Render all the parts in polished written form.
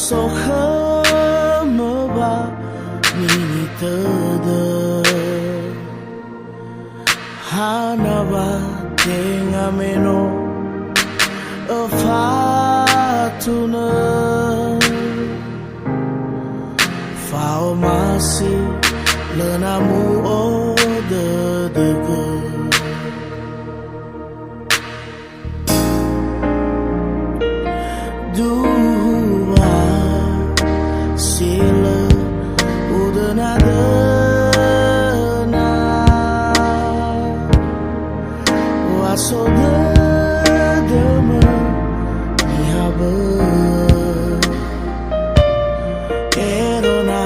so hama ba mini tada hana ba tenga meno fatuna fao masih lenamu ode dege dua sila udah nada na waso dema nihabe erona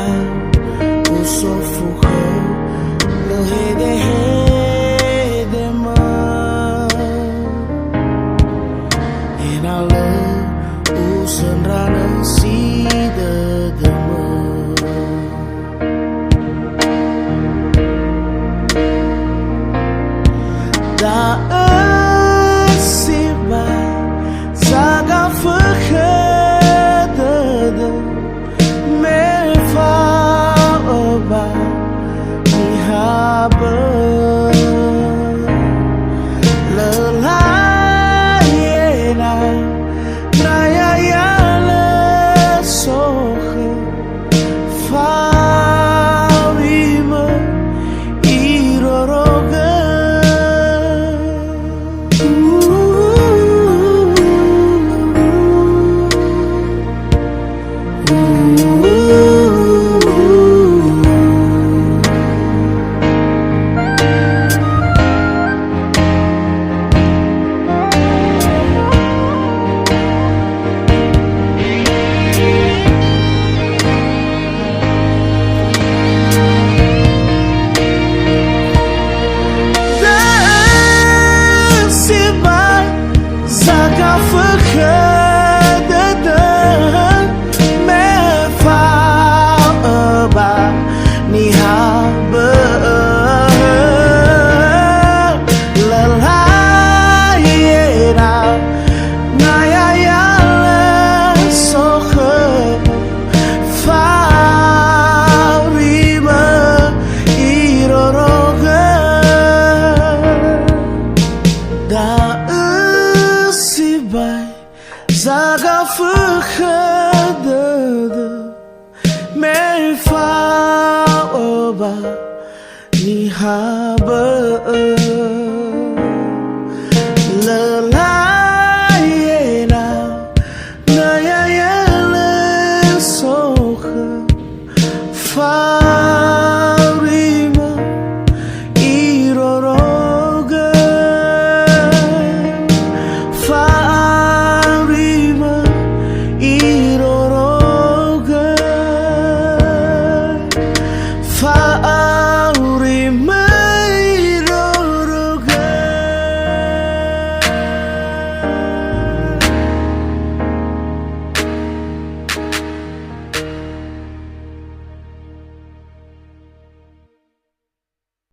usofuho lohede hede ma enala usenrana sida dema da siba zaga vergeten me va oba ni haben lelayena naya yale soche fawime iroroge zaga vergeten me va oba ni haben